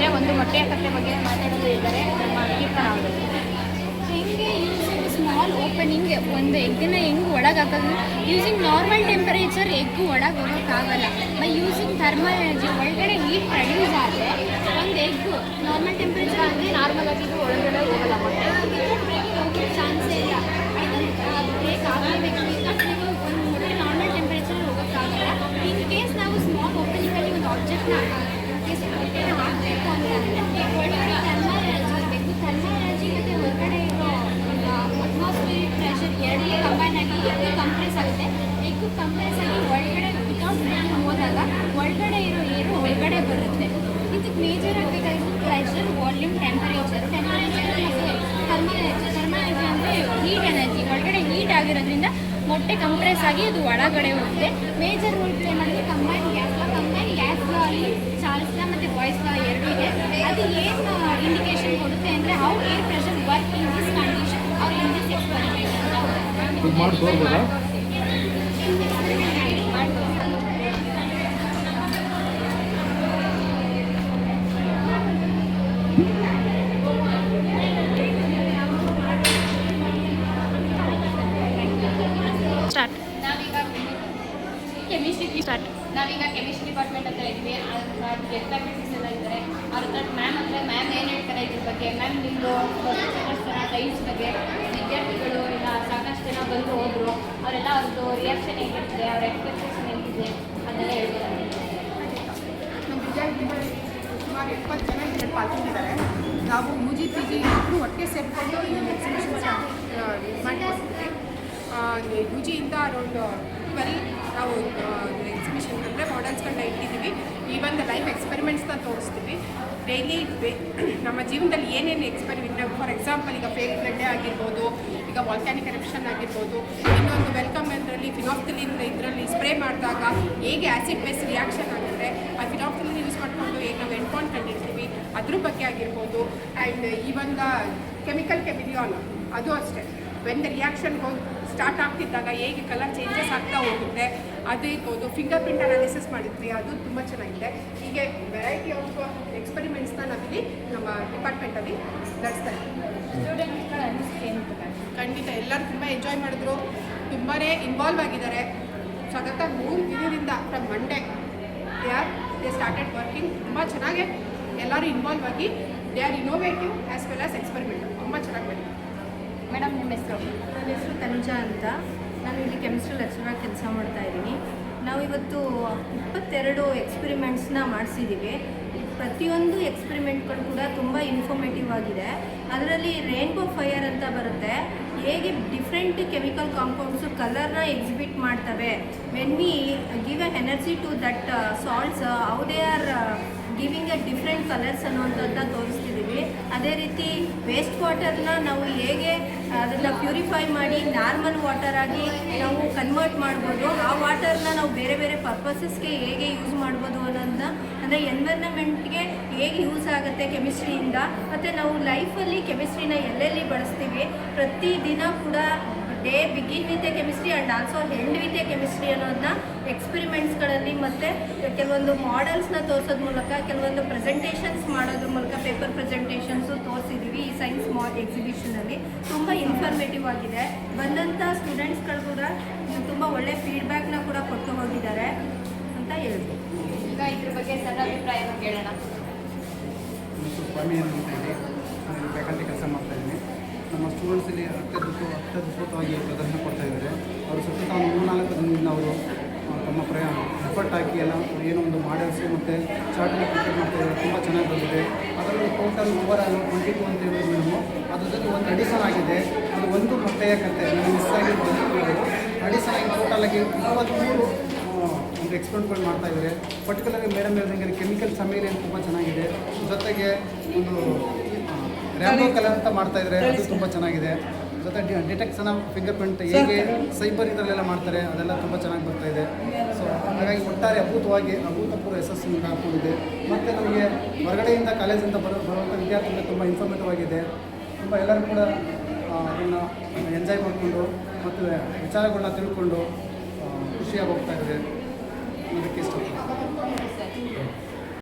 ಅಂದರೆ ಒಂದು ಮೊಟ್ಟೆಯ ಕಥೆ ಬಗ್ಗೆ ಮಾತಾಡೋದು ಇದ್ದಾರೆ ನಮ್ಮ ಕೀರ್ತನ ಅವರು. ಹೆಂಗೆ ಸ್ಮಾಲ್ ಓಪನಿಂಗ್ ಒಂದು ಎಗ್ಗನ್ನ ಹೆಂಗೆ ಒಳಗೆ ಹಾಕೋದು, ಯೂಸಿಂಗ್ ನಾರ್ಮಲ್ ಟೆಂಪರೇಚರ್ ಎಗ್ಗು ಒಳಗೆ ಹೋಗೋಕ್ಕಾಗಲ್ಲ. ಬೈ ಯೂಸಿಂಗ್ ಥರ್ಮಲ್ ಎನರ್ಜಿ ಒಳಗಡೆ ಹೀಟ್ ಪ್ರೊಡ್ಯೂಸ್ ಆದರೆ ಒಂದು ಎಗ್ಗು ನಾರ್ಮಲ್ ಟೆಂಪರೇಚರ್ ಅಂದರೆ ನಾರ್ಮಲ್ ಆಗಿದ್ದು ಒಳಗಡೆ ಹೋಗಲ್ಲ ಮೊಟ್ಟೆ ಹೋಗೋ ಚಾನ್ಸೇ ಇಲ್ಲ. ಬ್ರೇಕ್ ಆಗಲೇಬೇಕು. ಒಂದು ಮೊಟ್ಟೆ ನಾರ್ಮಲ್ ಟೆಂಪರೇಚರ್ ಹೋಗೋಕ್ಕಾಗಲ್ಲ. ಇನ್ ಕೇಸ್ ನಾವು ಸ್ಮಾಲ್ ಓಪನಿಂಗಲ್ಲಿ ಒಂದು ಆಬ್ಜೆಕ್ಟ್ನ ಕೇಸ್ ಮೊಟ್ಟೆನ ಹಾಕಬೇಕು ಅಂತಂದರೆ ಒಳಗಡೆ ಥರ್ಮಲ್ ಎನರ್ಜಿ ಇರಬೇಕು. ಥರ್ಮಲ್ ಎನರ್ಜಿ ಮತ್ತು ಹೊರಗಡೆ ಇರೋ ಅಟ್ಮಾಸ್ಫಿಯರಿಕ್ ಪ್ರೆಷರ್ ಎರಡೂ ಕಂಬೈನ್ ಆಗಿ ಎಗ್ ಕಂಪ್ರೆಸ್ ಆಗುತ್ತೆ. ಎಗ್ ಕಂಪ್ರೆಸ್ ಆಗಿ ಒಳಗಡೆ ವಿತೌಟ್ ಬ್ರೇಕಿಂಗ್ ಹೋದಾಗ ಒಳಗಡೆ ಇರೋ ಏರು ಒಳಗಡೆ ಬರುತ್ತೆ. ಇದಕ್ಕೆ ಮೇಜರ್ ಆಗಬೇಕಾಗಿದ್ದು ಪ್ರೆಷರ್, ವಾಲ್ಯೂಮ್, ಟೆಂಪರೇಚರ್ ಮತ್ತು ಥರ್ಮಲ್ ಎನರ್ಜಿ ಅಂದರೆ ಹೀಟ್ ಎನರ್ಜಿ. ಒಳಗಡೆ ಹೀಟ್ ಆಗಿರೋದ್ರಿಂದ ಮೊಟ್ಟೆ ಕಂಪ್ರೆಸ್ ಆಗಿ ಅದು ಒಳಗಡೆ ಹೋಗುತ್ತೆ. ಮೇಜರ್ ರೋಲ್ ಪ್ಲೇ ಮಾಡೋದು ಕಂಬೈನ್ ಗ್ಯಾಸ್ ಲಾ ಅಲ್ಲಿ ಚಾರ್ಲ್ಸ್ ಲಾ ಮತ್ತು ಬಾಯ್ಸ್ ಲಾ ಎರಡೂ ಇದೆ. ಅದು ಏನು ಇಂಡಿಕೇಶನ್ ಕೊಡುತ್ತೆ ಅಂದರೆ how air pressure work in this condition ಅವ್ರು ಇನ್ ದಿಸ್ ಎಕ್ಸ್ಪೆರಿಮೆಂಟ್ ಸ್ಟಾರ್ಟ್. ನಾವೀಗ ಕೆಮಿಸ್ಟ್ರಿ ಡಿಪಾರ್ಟ್ಮೆಂಟ್ ಹತ್ರ ಇದ್ವಿ. ಡಿಪಾರ್ಟ್ಮೆಂಟ್ಸ್ ಎಲ್ಲ ಇದ್ದಾರೆ. ಅವ್ರ ಹತ್ರ ಮ್ಯಾಮ್ ಏನು ಹೇಳ್ತಾರೆ ಇದ್ರ ಬಗ್ಗೆ. ಮ್ಯಾಮ್ ನಿಮ್ಮದು ಸಾಕಷ್ಟು ಜನ ಟೈಲ್ಸ್ ಬಗ್ಗೆ ವಿದ್ಯಾರ್ಥಿಗಳು ಇಲ್ಲ ಸಾಕಷ್ಟು ಜನ ಬಂದು ಹೋದರು. ಅವರೆಲ್ಲ ಅವ್ರದ್ದು ರಿಯಾಕ್ಷನ್ ಹೇಗಿರ್ತದೆ, ಅವ್ರ ಎಕ್ಸ್ಪೆಕ್ಟೇಷನ್ ಹೇಗಿದೆ ಅದನ್ನೆಲ್ಲ ಹೇಳ್ತಾರೆ. ನಮ್ಮ ವಿದ್ಯಾರ್ಥಿಗಳು ಸುಮಾರು 20 ಜನ ಇದರಲ್ಲಿ ಪಾಲ್ಗೊಂಡಿದ್ದಾರೆ. ನಾವು UG-PG ಇಬ್ಬರು ಒಟ್ಟಿಗೆ ಸೇರಿಕೊಂಡು ಈ ಎಕ್ಸಿಬಿಷನ್ಸ್ ಮಾಡಿಕೊಡ್ತೀವಿ. UG-ಇಂದ ಅರೌಂಡ್ 12 ನಾವು ಎಕ್ಸಿಬಿಷನ್ ಅಂದರೆ ಮಾಡೆಲ್ಸ್ಗಳನ್ನ ಇಟ್ಟಿದ್ದೀವಿ. ಈವನ್ ಲೈವ್ ಎಕ್ಸ್ಪೆರಿಮೆಂಟ್ಸ್ನ ತೋರಿಸ್ತೀವಿ. ಡೈಲಿ ನಮ್ಮ ಜೀವನದಲ್ಲಿ ಏನೇನು ಎಕ್ಸ್ಪೆರಿಮೆಂಟ್, ಫಾರ್ ಎಕ್ಸಾಂಪಲ್ ಈಗ ಫೇಕ್ ಬ್ಲಡ್ಡೇ ಆಗಿರ್ಬೋದು, ಈಗ ವಾಲ್ಕ್ಯಾನಿಕ್ ಎರಪ್ಷನ್ ಆಗಿರ್ಬೋದು, ಇನ್ನೊಂದು ವೆಲ್ಕಮ್ ಅದರಲ್ಲಿ ಫಿನಾಫ್ಥಲಿನ್ ಇದರಲ್ಲಿ ಸ್ಪ್ರೇ ಮಾಡಿದಾಗ ಹೇಗೆ ಆ್ಯಸಿಡ್ ಬೇಸ್ ರಿಯಾಕ್ಷನ್ ಆಗುತ್ತೆ, ಆ ಫಿನಾಫ್ಥಲಿನ್ ಯೂಸ್ ಮಾಡಿಕೊಂಡು ಹೇಗೆ ನಾವು ಎಂಡ್ಪಾಯಿಂಟ್ ಕಂಡಿರ್ತೀವಿ ಅದ್ರ ಬಗ್ಗೆ ಆಗಿರ್ಬೋದು. ಆ್ಯಂಡ್ ಈವನ್ ದ ಕೆಮಿಕಲ್ ಕೆಮಿಲಿಯಾನ್ ಅದು ಅಷ್ಟೇ. ವೆನ್ ದ ರಿಯಾಕ್ಷನ್ ಸ್ಟಾರ್ಟ್ ಆಗ್ತಿದ್ದಾಗ ಹೇಗೆ ಕಲರ್ ಚೇಂಜಸ್ ಆಗ್ತಾ ಹೋಗುತ್ತೆ ಅದು ಇರ್ಬೋದು. ಫಿಂಗರ್ ಪ್ರಿಂಟ್ ಅನಾಲಿಸಿಸ್ ಮಾಡಿದ್ವಿ, ಅದು ತುಂಬ ಚೆನ್ನಾಗಿದೆ. ಹೀಗೆ ವೆರೈಟಿ ಆಫ್ ಎಕ್ಸ್ಪೆರಿಮೆಂಟ್ಸ್ನ ನಾವಿಲ್ಲಿ ನಮ್ಮ ಡಿಪಾರ್ಟ್ಮೆಂಟಲ್ಲಿ ನಡೆಸ್ತಾರೆ. ಸ್ಟೂಡೆಂಟ್ಸ್ಗಳ ಅನಿಸಿಕೆ ಏನು? ಖಂಡಿತ ಎಲ್ಲರೂ ತುಂಬ ಎಂಜಾಯ್ ಮಾಡಿದ್ರು, ತುಂಬಾ ಇನ್ವಾಲ್ವ್ ಆಗಿದ್ದಾರೆ. ಸತತ 3 ದಿನದಿಂದ from Monday they started working. ತುಂಬ ಚೆನ್ನಾಗಿ ಎಲ್ಲರೂ ಇನ್ವಾಲ್ವ್ ಆಗಿ they are innovative as well as experiment ತುಂಬ ಚೆನ್ನಾಗಿ ಮಾಡಿದ್ರು. ಮೇಡಮ್ ನಿಮ್ಮ ಹೆಸರು? ನನ್ನ ಹೆಸರು ತನುಜಾ ಅಂತ. ನಾನು ಇಲ್ಲಿ ಕೆಮಿಸ್ಟ್ರಿ ಲೆಕ್ಚರಾಗಿ ಕೆಲಸ ಮಾಡ್ತಾಯಿದ್ದೀನಿ. ನಾವು ಇವತ್ತು 22 ಎಕ್ಸ್ಪೆರಿಮೆಂಟ್ಸ್ನ ಮಾಡಿಸಿದ್ದೀವಿ. ಪ್ರತಿಯೊಂದು ಎಕ್ಸ್ಪೆರಿಮೆಂಟ್ಗಳು ಕೂಡ ತುಂಬ ಇನ್ಫಾರ್ಮೇಟಿವ್ ಆಗಿದೆ. ಅದರಲ್ಲಿ ರೇನ್ಬೋ ಫೈರ್ ಅಂತ ಬರುತ್ತೆ. ಹೇಗೆ ಡಿಫ್ರೆಂಟ್ ಕೆಮಿಕಲ್ ಕಾಂಪೌಂಡ್ಸು ಕಲರ್ನ ಎಕ್ಸಿಬಿಟ್ ಮಾಡ್ತವೆ. When we give a energy to that salts how they are giving a different colours ಅನ್ನೋಂಥದ್ದು ತೋರಿಸ್ತಿದ್ದೀವಿ. ಅದೇ ರೀತಿ ವೇಸ್ಟ್ ವಾಟರ್ನ ನಾವು ಹೇಗೆ ಅದನ್ನು ಪ್ಯೂರಿಫೈ ಮಾಡಿ ನಾರ್ಮಲ್ ವಾಟರ್ ಆಗಿ ನಾವು ಕನ್ವರ್ಟ್ ಮಾಡ್ಬೋದು, ಆ ವಾಟರ್ನ ನಾವು ಬೇರೆ ಬೇರೆ ಪರ್ಪಸಸ್ಗೆ ಹೇಗೆ ಯೂಸ್ ಮಾಡ್ಬೋದು ಅನ್ನೋದನ್ನ, ಅಂದರೆ ಎನ್ವೈರನ್ಮೆಂಟ್ಗೆ ಹೇಗೆ ಯೂಸ್ ಆಗುತ್ತೆ ಕೆಮಿಸ್ಟ್ರಿಯಿಂದ, ಮತ್ತು ನಾವು ಲೈಫಲ್ಲಿ ಕೆಮಿಸ್ಟ್ರಿನ ಎಲ್ಲೆಲ್ಲಿ ಬಳಸ್ತೀವಿ. ಪ್ರತಿದಿನ ಕೂಡ day begin with A chemistry and also end with A chemistry ಅನ್ನೋದನ್ನ ಎಕ್ಸ್ಪೆರಿಮೆಂಟ್ಸ್ಗಳಲ್ಲಿ ಮತ್ತು ಕೆಲವೊಂದು ಮಾಡೆಲ್ಸ್ನ ತೋರಿಸೋದ್ರ ಮೂಲಕ, ಕೆಲವೊಂದು ಪ್ರೆಸೆಂಟೇಷನ್ಸ್ ಮಾಡೋದ್ರ ಮೂಲಕ, ಪೇಪರ್ ಪ್ರೆಸೆಂಟೇಷನ್ಸು ತೋರಿಸಿದ್ದೀವಿ. ಈ ಸೈನ್ಸ್ ಎಕ್ಸಿಬಿಷನಲ್ಲಿ ತುಂಬ ಇನ್ಫಾರ್ಮೇಟಿವ್ ಆಗಿದೆ. ಬಂದಂಥ ಸ್ಟೂಡೆಂಟ್ಸ್ಗಳು ಕೂಡ ತುಂಬ ಒಳ್ಳೆ ಫೀಡ್ಬ್ಯಾಕ್ನ ಕೂಡ ಕೊಟ್ಟು ಹೋಗಿದ್ದಾರೆ ಅಂತ ಹೇಳ್ಬೋದು. ಈಗ ಇದ್ರ ಬಗ್ಗೆ ಸಣ್ಣ ಅಭಿಪ್ರಾಯನ ಕೇಳೋಣ. ಸ್ವಾಮಿ ಅಂತ ಹೇಳಿ ನಾನು ಫ್ಯಾಕಲ್ಟಿ ಕೆಲಸ ಮಾಡ್ತಾಯಿದ್ದೀನಿ. ನಮ್ಮ ಸ್ಟೂಡೆಂಟ್ಸಲ್ಲಿ ಅತ್ಯದ್ಭುತವಾಗಿ ಪ್ರದರ್ಶನ ಕೊಡ್ತಾಯಿದ್ದಾರೆ. ಅವರು ಸತತ 3-4 ದಿನದಿಂದ ಅವರು ತಮ್ಮ ಎಫರ್ಟ್ ಹಾಕಿ ಎಲ್ಲ ಏನೋ ಒಂದು ಮಾಡೆಲ್ಸು ಮತ್ತು ಚಾರ್ಟ್ನ ಪ್ರಿಪೇರ್ ಮಾಡ್ತಾಯಿದ್ದಾರೆ. ತುಂಬ ಚೆನ್ನಾಗಿ ಬಂದಿದೆ. ಅದರಲ್ಲಿ ಟೋಟಲ್ ಓವರಾಲ್ 22 ಅಂತ ಹೇಳಿದ್ರು ಮೇಡಮು. ಅದ್ರ ಜೊತೆ ಒಂದು ಅಡಿಷನ್ ಆಗಿದೆ. ಅದು ಒಂದು ಮೊಟ್ಟೆಯ ಕತೆ ನನಗೆ ಮಿಸ್ ಆಗಿರ್ಬೋದು. ಅಡಿಷನ್ ಆಗಿ ಟೋಟಲಾಗಿ 23 ಒಂದು ಎಕ್ಸ್ಪೆರಿಮೆಂಟ್ಗಳು ಮಾಡ್ತಾಯಿದ್ದಾರೆ. ಪರ್ಟಿಕ್ಯುಲರ್ಲಿ ಮೇಡಮ್ ಹೇಳ್ದಂಗೆ ಕೆಮಿಕಲ್ ಸಮೇಲಿಯನ್ ತುಂಬ ಚೆನ್ನಾಗಿದೆ. ಜೊತೆಗೆ ಒಂದು ರ್ಯಾಂಬೋ ಕಲರ್ ಅಂತ ಮಾಡ್ತಾಯಿದ್ದಾರೆ, ಅದು ತುಂಬ ಚೆನ್ನಾಗಿದೆ. ಜೊತೆ ಡಿಟೆಕ್ಷನ್ ಆಫ್ ಫಿಂಗರ್ ಪ್ರಿಂಟ್ ಹೇಗೆ ಸೈಬರ್ ಇದರಲ್ಲೆಲ್ಲ ಮಾಡ್ತಾರೆ ಅದೆಲ್ಲ ತುಂಬ ಚೆನ್ನಾಗಿ ಬರ್ತಾಯಿದೆ. ಸೊ ಹಾಗಾಗಿ ಒಟ್ಟಾರೆ ಅಭೂತಪೂರ್ವ ಯಶಸ್ಸಿನಿಂದ ಕೂಡಿದೆ. ಮತ್ತು ನಮಗೆ ಹೊರಗಡೆಯಿಂದ ಕಾಲೇಜಿಂದ ಬರುವಂಥ ವಿದ್ಯಾರ್ಥಿಗಳಿಗೆ ತುಂಬ ಇನ್ಫಾರ್ಮೇಟಿವ್ ಆಗಿದೆ. ತುಂಬ ಎಲ್ಲರೂ ಕೂಡ ಅದನ್ನು ಎಂಜಾಯ್ ಮಾಡಿಕೊಂಡು ಮತ್ತು ವಿಚಾರಗಳನ್ನ ತಿಳ್ಕೊಂಡು ಖುಷಿಯಾಗಿ ಹೋಗ್ತಾ ಇದೆ. ಅದಕ್ಕೆ ಇಷ್ಟಪಡ್ತೀನಿ.